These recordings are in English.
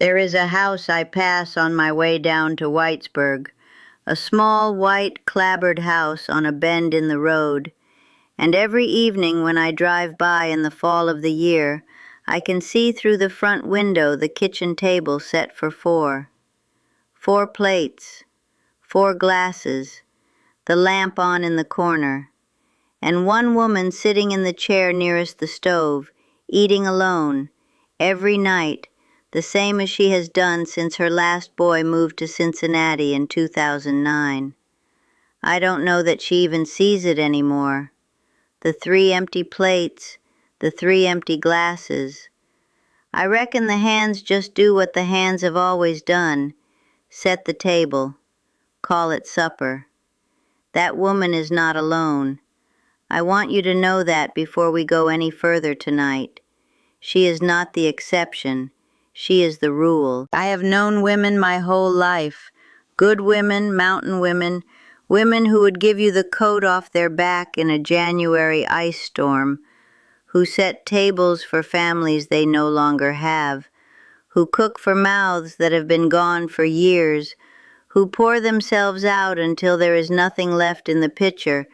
There is a house I pass on my way down to Whitesburg, a small white clapboard house on a bend in the road, and every evening when I drive by in the fall of the year, I can see through the front window the kitchen table set for four. 4 plates, 4 glasses, the lamp on in the corner, and one woman sitting in the chair nearest the stove, eating alone, every night, the same as she has done since her last boy moved to Cincinnati in 2009. I don't know that she even sees it anymore. The 3 empty plates, the 3 empty glasses. I reckon the hands just do what the hands have always done, set the table, call it supper. That woman is not alone. I want you to know that before we go any further tonight. She is not the exception. She is the rule. I have known women my whole life. Good women, mountain women, women who would give you the coat off their back in a January ice storm, who set tables for families they no longer have, who cook for mouths that have been gone for years, who pour themselves out until there is nothing left in the pitcher,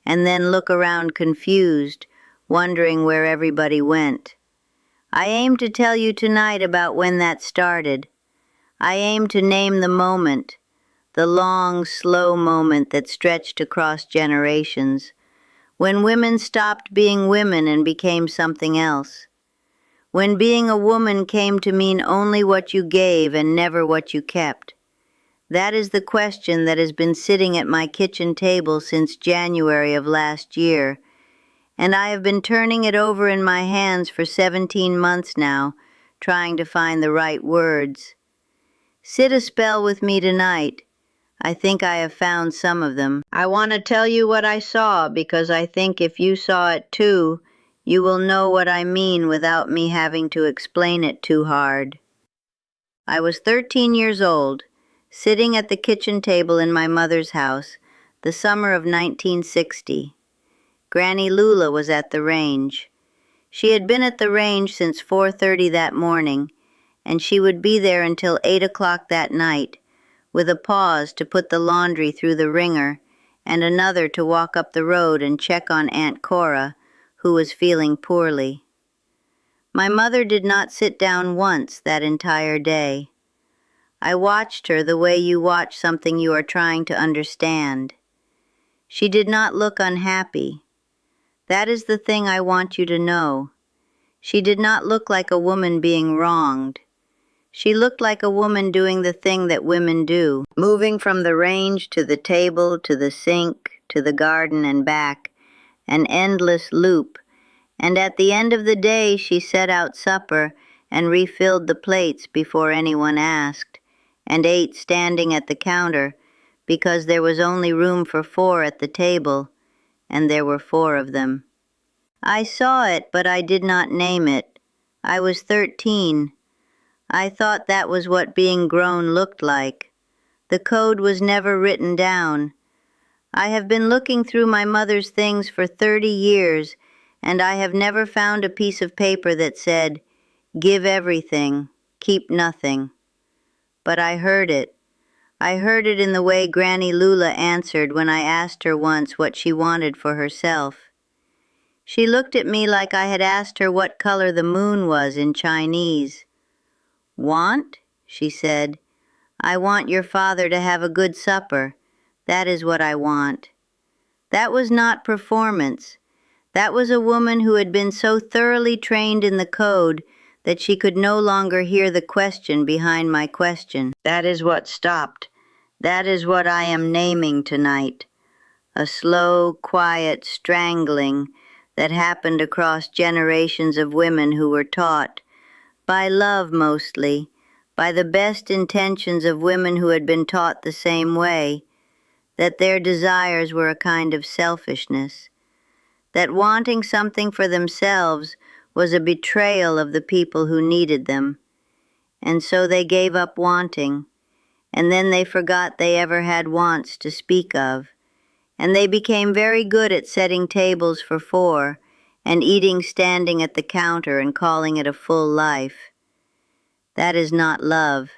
and then look around confused, wondering where everybody went. I aim to tell you tonight about when that started. I aim to name the moment, the long, slow moment that stretched across generations, when women stopped being women and became something else. When being a woman came to mean only what you gave and never what you kept. That is the question that has been sitting at my kitchen table since January of last year, and I have been turning it over in my hands for 17 months now, trying to find the right words. Sit a spell with me tonight. I think I have found some of them. I want to tell you what I saw because I think if you saw it too, you will know what I mean without me having to explain it too hard. I was 13 years old, sitting at the kitchen table in my mother's house, the summer of 1960. Granny Lula was at the range. She had been at the range since 4:30 that morning, and she would be there until 8 o'clock that night, with a pause to put the laundry through the wringer and another to walk up the road and check on Aunt Cora, who was feeling poorly. My mother did not sit down once that entire day. I watched her the way you watch something you are trying to understand. She did not look unhappy. That is the thing I want you to know. She did not look like a woman being wronged. She looked like a woman doing the thing that women do, moving from the range to the table, to the sink, to the garden and back, an endless loop, and at the end of the day she set out supper and refilled the plates before anyone asked, and ate standing at the counter because there was only room for 4 at the table, and there were 4 of them. I saw it, but I did not name it. I was 13. I thought that was what being grown looked like. The code was never written down. I have been looking through my mother's things for 30 years, and I have never found a piece of paper that said, "Give everything, keep nothing." But I heard it. I heard it in the way Granny Lula answered when I asked her once what she wanted for herself. She looked at me like I had asked her what color the moon was in Chinese. "Want?" she said. "I want your father to have a good supper. That is what I want." That was not performance. That was a woman who had been so thoroughly trained in the code that she could no longer hear the question behind my question. That is what stopped. That is what I am naming tonight. A slow, quiet strangling that happened across generations of women who were taught, by love mostly, by the best intentions of women who had been taught the same way, that their desires were a kind of selfishness, that wanting something for themselves was a betrayal of the people who needed them, and so they gave up wanting, and then they forgot they ever had wants to speak of, and they became very good at setting tables for 4 and eating standing at the counter and calling it a full life. That is not love.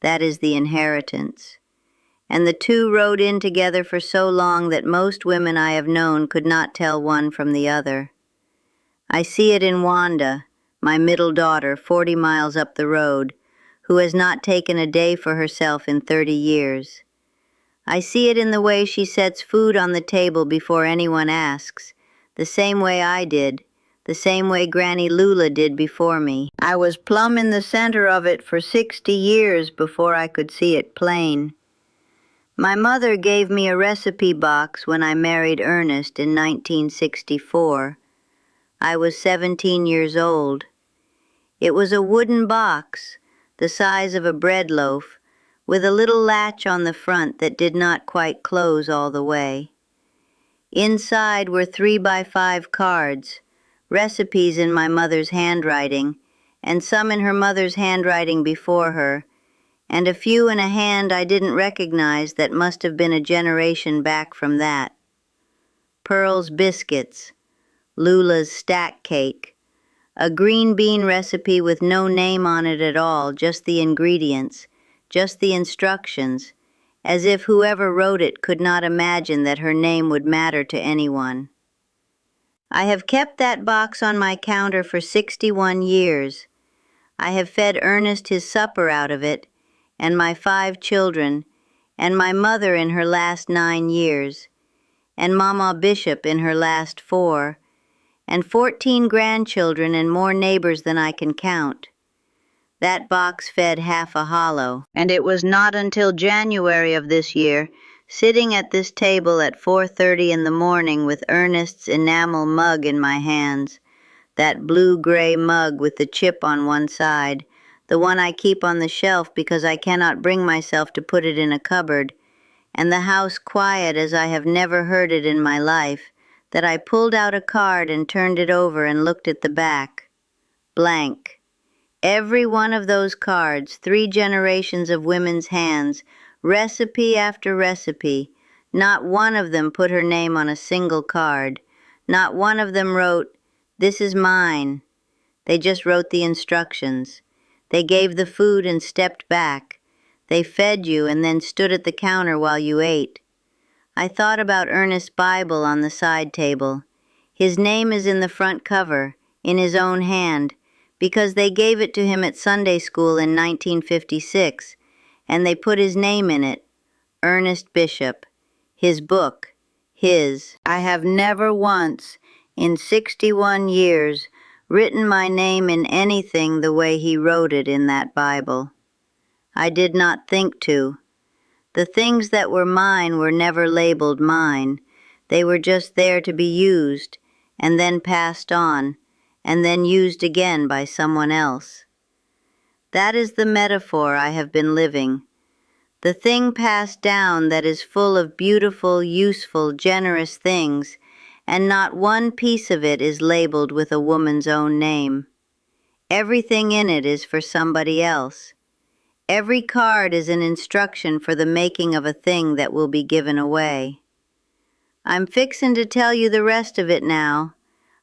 That is the inheritance. And the two rode in together for so long that most women I have known could not tell one from the other. I see it in Wanda, my middle daughter, 40 miles up the road, who has not taken a day for herself in 30 years. I see it in the way she sets food on the table before anyone asks, the same way I did, the same way Granny Lula did before me. I was plumb in the center of it for 60 years before I could see it plain. My mother gave me a recipe box when I married Ernest in 1964. I was 17 years old. It was a wooden box, the size of a bread loaf, with a little latch on the front that did not quite close all the way. Inside were 3x5 cards, recipes in my mother's handwriting, and some in her mother's handwriting before her, and a few in a hand I didn't recognize that must have been a generation back from that. Pearl's biscuits, Lula's stack cake, a green bean recipe with no name on it at all, just the ingredients, just the instructions, as if whoever wrote it could not imagine that her name would matter to anyone. I have kept that box on my counter for 61 years. I have fed Ernest his supper out of it, and my 5 children, and my mother in her last 9 years, and Mama Bishop in her last 4, and 14 grandchildren and more neighbors than I can count. That box fed half a hollow, and it was not until January of this year, sitting at this table at 4:30 in the morning with Ernest's enamel mug in my hands, that blue-gray mug with the chip on one side, the one I keep on the shelf because I cannot bring myself to put it in a cupboard, and the house quiet as I have never heard it in my life, that I pulled out a card and turned it over and looked at the back. Blank. Every one of those cards, 3 generations of women's hands, recipe after recipe, not one of them put her name on a single card. Not one of them wrote, "This is mine." They just wrote the instructions. They gave the food and stepped back. They fed you and then stood at the counter while you ate. I thought about Ernest's Bible on the side table. His name is in the front cover, in his own hand, because they gave it to him at Sunday school in 1956, and they put his name in it, Ernest Bishop. His book, his. I have never once, in 61 years, written my name in anything the way he wrote it in that Bible. I did not think to. The things that were mine were never labeled mine. They were just there to be used, and then passed on, and then used again by someone else. That is the metaphor I have been living. The thing passed down that is full of beautiful, useful, generous things, and not one piece of it is labeled with a woman's own name. Everything in it is for somebody else. Every card is an instruction for the making of a thing that will be given away. I'm fixin' to tell you the rest of it now.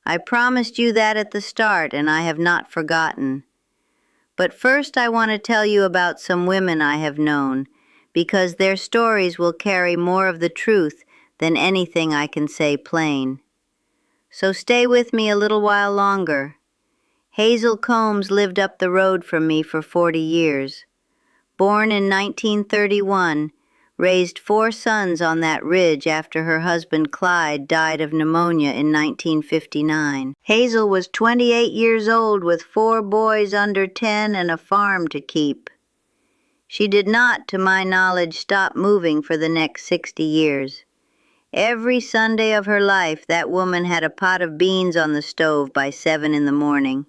I promised you that at the start, and I have not forgotten. But first I want to tell you about some women I have known, because their stories will carry more of the truth than anything I can say plain. So stay with me a little while longer. Hazel Combs lived up the road from me for 40 years. Born in 1931, raised 4 sons on that ridge after her husband Clyde died of pneumonia in 1959. Hazel was 28 years old with 4 boys under 10 and a farm to keep. She did not, to my knowledge, stop moving for the next 60 years. Every Sunday of her life, that woman had a pot of beans on the stove by 7 in the morning.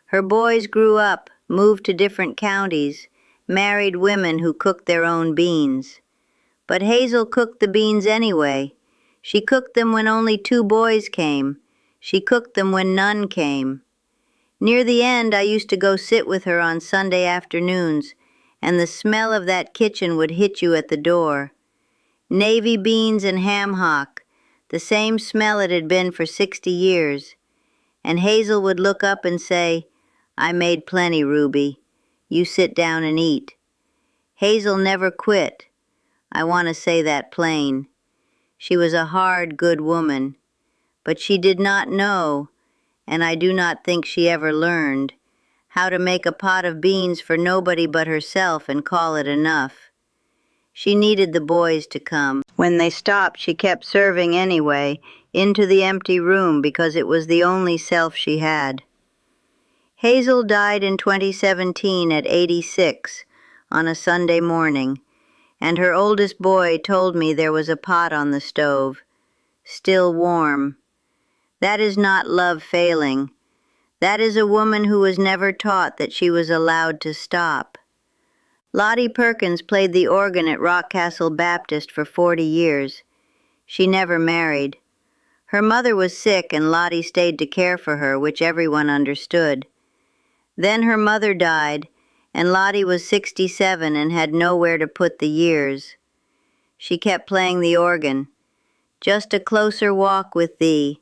Her boys grew up, moved to different counties, married women who cooked their own beans. But Hazel cooked the beans anyway. She cooked them when only 2 boys came. She cooked them when none came. Near the end, I used to go sit with her on Sunday afternoons, and the smell of that kitchen would hit you at the door. Navy beans and ham hock, the same smell it had been for 60 years. And Hazel would look up and say, "I made plenty, Ruby. You sit down and eat. Hazel never quit. I want to say that plain. She was a hard, good woman, but she did not know, and I do not think she ever learned, how to make a pot of beans for nobody but herself and call it enough. She needed the boys to come. When they stopped, she kept serving anyway, into the empty room because it was the only self she had. Hazel died in 2017 at 86 on a Sunday morning, and her oldest boy told me there was a pot on the stove, still warm. That is not love failing. That is a woman who was never taught that she was allowed to stop. Lottie Perkins played the organ at Rockcastle Baptist for 40 years. She never married. Her mother was sick and Lottie stayed to care for her, which everyone understood. Then her mother died, and Lottie was 67 and had nowhere to put the years. She kept playing the organ. Just a closer walk with thee,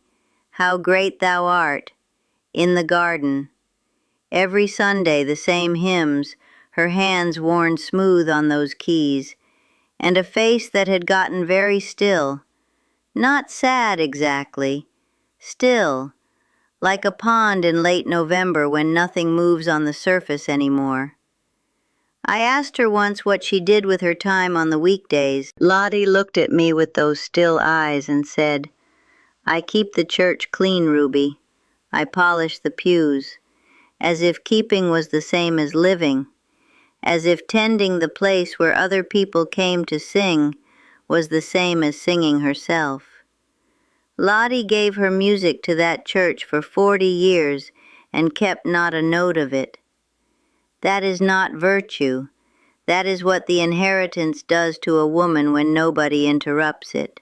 how great thou art, in the garden. Every Sunday the same hymns, her hands worn smooth on those keys, and a face that had gotten very still, not sad exactly, still, like a pond in late November when nothing moves on the surface anymore. I asked her once what she did with her time on the weekdays. Lottie looked at me with those still eyes and said, "I keep the church clean, Ruby. I polish the pews," as if keeping was the same as living, as if tending the place where other people came to sing was the same as singing herself. Lottie gave her music to that church for 40 years and kept not a note of it. That is not virtue. That is what the inheritance does to a woman when nobody interrupts it.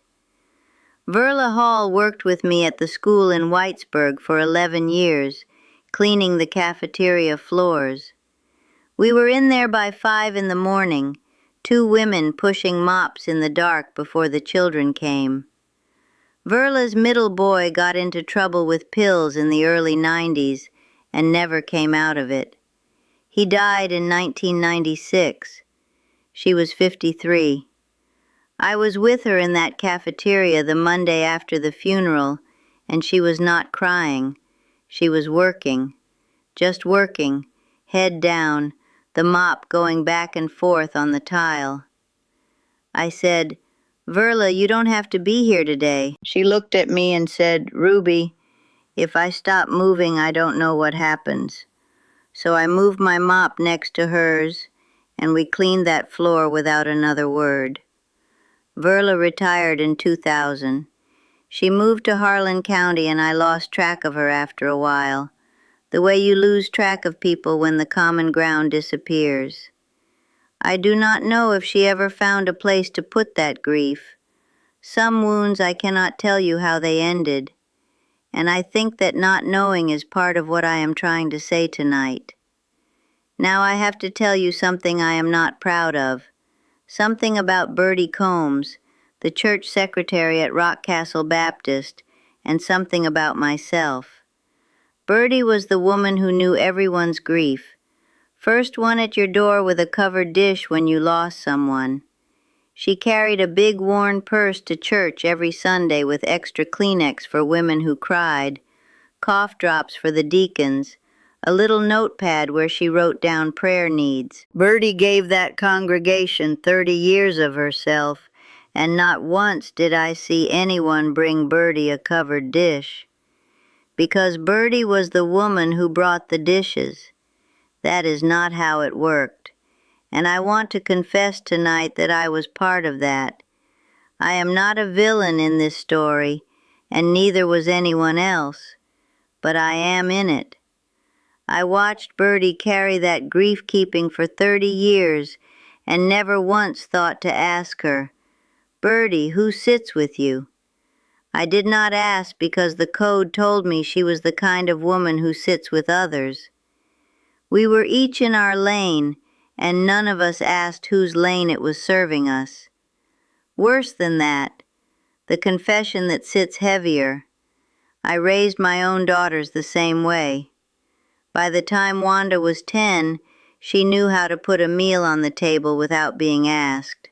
Verla Hall worked with me at the school in Whitesburg for 11 years, cleaning the cafeteria floors. We were in there by 5 in the morning, 2 women pushing mops in the dark before the children came. Verla's middle boy got into trouble with pills in the early 90s and never came out of it. He died in 1996. She was 53. I was with her in that cafeteria the Monday after the funeral, and she was not crying. She was working, just working, head down, the mop going back and forth on the tile. I said, "Verla, you don't have to be here today." She looked at me and said, "Ruby, if I stop moving, I don't know what happens." So I moved my mop next to hers, and we cleaned that floor without another word. Verla retired in 2000. She moved to Harlan County, and I lost track of her after a while, the way you lose track of people when the common ground disappears. I do not know if she ever found a place to put that grief. Some wounds I cannot tell you how they ended, and I think that not knowing is part of what I am trying to say tonight. Now I have to tell you something I am not proud of, something about Bertie Combs, the church secretary at Rockcastle Baptist, and something about myself. Bertie was the woman who knew everyone's grief. First one at your door with a covered dish when you lost someone. She carried a big worn purse to church every Sunday with extra Kleenex for women who cried, cough drops for the deacons, a little notepad where she wrote down prayer needs. Bertie gave that congregation 30 years of herself, and not once did I see anyone bring Bertie a covered dish. Because Bertie was the woman who brought the dishes. That is not how it worked, and I want to confess tonight that I was part of that. I am not a villain in this story, and neither was anyone else, but I am in it. I watched Bertie carry that grief-keeping for 30 years and never once thought to ask her, "Bertie, who sits with you?" I did not ask because the code told me she was the kind of woman who sits with others. We were each in our lane, and none of us asked whose lane it was serving us. Worse than that, the confession that sits heavier. I raised my own daughters the same way. By the time Wanda was 10, She knew how to put a meal on the table without being asked.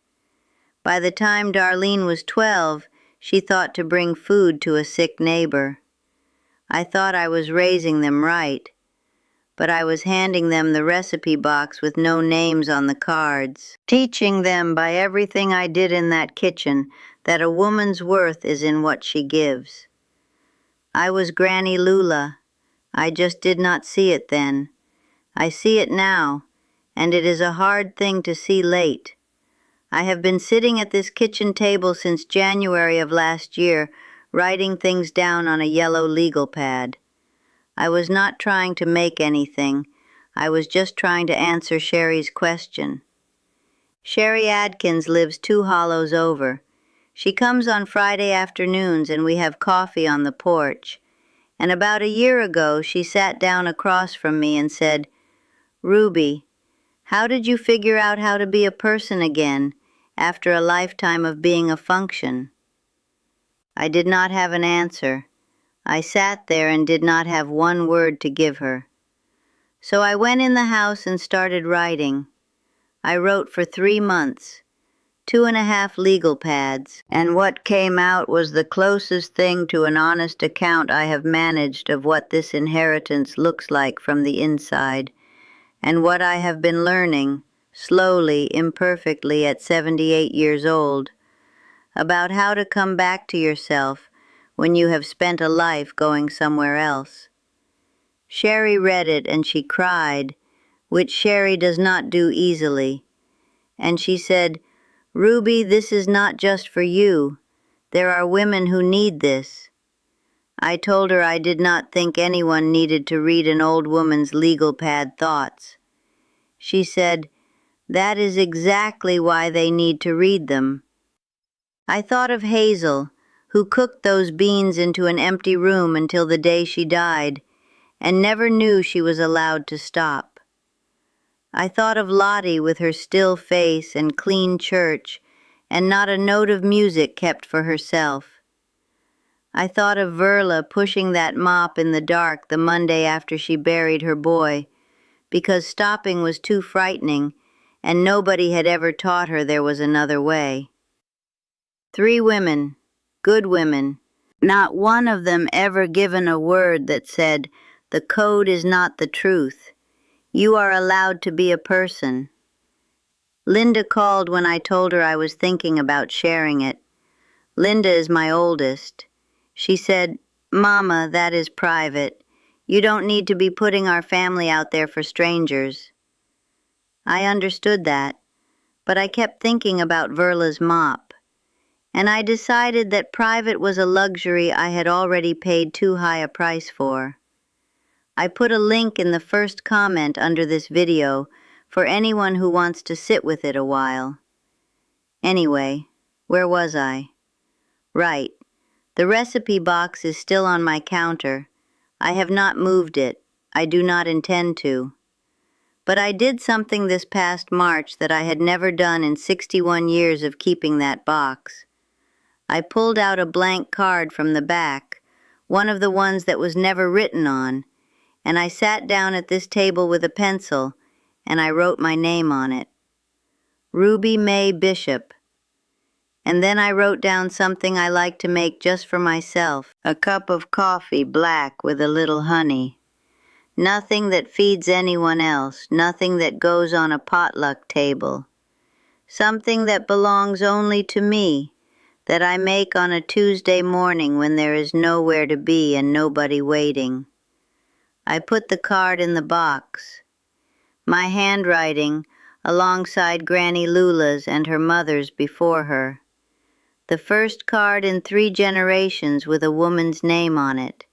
By the time Darlene was 12, she thought to bring food to a sick neighbor. I thought I was raising them right, but I was handing them the recipe box with no names on the cards, teaching them by everything I did in that kitchen that a woman's worth is in what she gives. I was Granny Lula. I just did not see it then. I see it now, and it is a hard thing to see late. I have been sitting at this kitchen table since January of last year, writing things down on a yellow legal pad. I was not trying to make anything. I was just trying to answer Sherry's question. Sherry Adkins lives 2 hollows over. She comes on Friday afternoons and we have coffee on the porch. And about a year ago, she sat down across from me and said, "Ruby, how did you figure out how to be a person again after a lifetime of being a function?" I did not have an answer. I sat there and did not have one word to give her. So I went in the house and started writing. I wrote for 3 months, 2.5 legal pads, and what came out was the closest thing to an honest account I have managed of what this inheritance looks like from the inside, and what I have been learning, slowly, imperfectly at 78 years old, about how to come back to yourself when you have spent a life going somewhere else. Sherry read it and she cried, which Sherry does not do easily, and she said, "Ruby, this is not just for you. There are women who need this." I told her I did not think anyone needed to read an old woman's legal pad thoughts. She said, "That is exactly why they need to read them." I thought of Hazel, who cooked those beans into an empty room until the day she died, and never knew she was allowed to stop. I thought of Lottie with her still face and clean church, and not a note of music kept for herself. I thought of Verla pushing that mop in the dark the Monday after she buried her boy, because stopping was too frightening, and nobody had ever taught her there was another way. 3 women, good women, not one of them ever given a word that said, "The code is not the truth. You are allowed to be a person." Linda called when I told her I was thinking about sharing it. Linda is my oldest. She said, "Mama, that is private. You don't need to be putting our family out there for strangers." I understood that, but I kept thinking about Verla's mop, and I decided that private was a luxury I had already paid too high a price for. I put a link in the first comment under this video for anyone who wants to sit with it a while. Anyway, where was I? Right. The recipe box is still on my counter. I have not moved it. I do not intend to. But I did something this past March that I had never done in 61 years of keeping that box. I pulled out a blank card from the back, one of the ones that was never written on, and I sat down at this table with a pencil, and I wrote my name on it. Ruby Mae Bishop. And then I wrote down something I like to make just for myself, a cup of coffee black with a little honey. Nothing that feeds anyone else, nothing that goes on a potluck table. Something that belongs only to me, that I make on a Tuesday morning when there is nowhere to be and nobody waiting. I put the card in the box. My handwriting, alongside Granny Lula's and her mother's before her. The first card in 3 generations with a woman's name on it.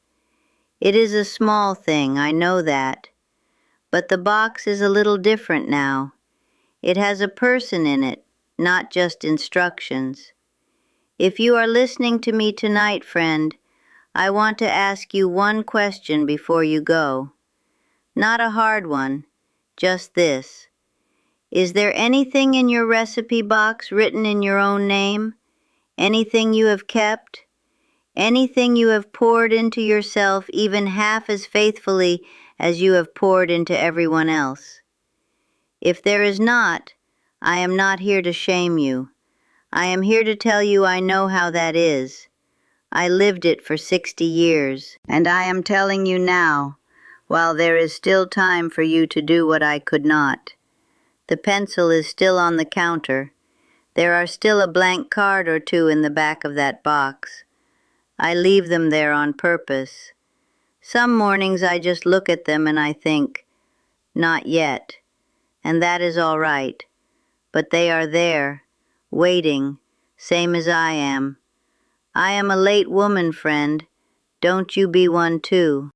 It is a small thing, I know that. But the box is a little different now. It has a person in it, not just instructions. If you are listening to me tonight, friend, I want to ask you one question before you go. Not a hard one, just this. Is there anything in your recipe box written in your own name? Anything you have kept? Anything you have poured into yourself even half as faithfully as you have poured into everyone else? If there is not, I am not here to shame you. I am here to tell you I know how that is. I lived it for 60 years, and I am telling you now, while there is still time for you to do what I could not. The pencil is still on the counter. There are still a blank card or two in the back of that box. I leave them there on purpose. Some mornings I just look at them and I think, not yet, and that is all right. But they are there, waiting, same as I am. I am a late woman, friend. Don't you be one too.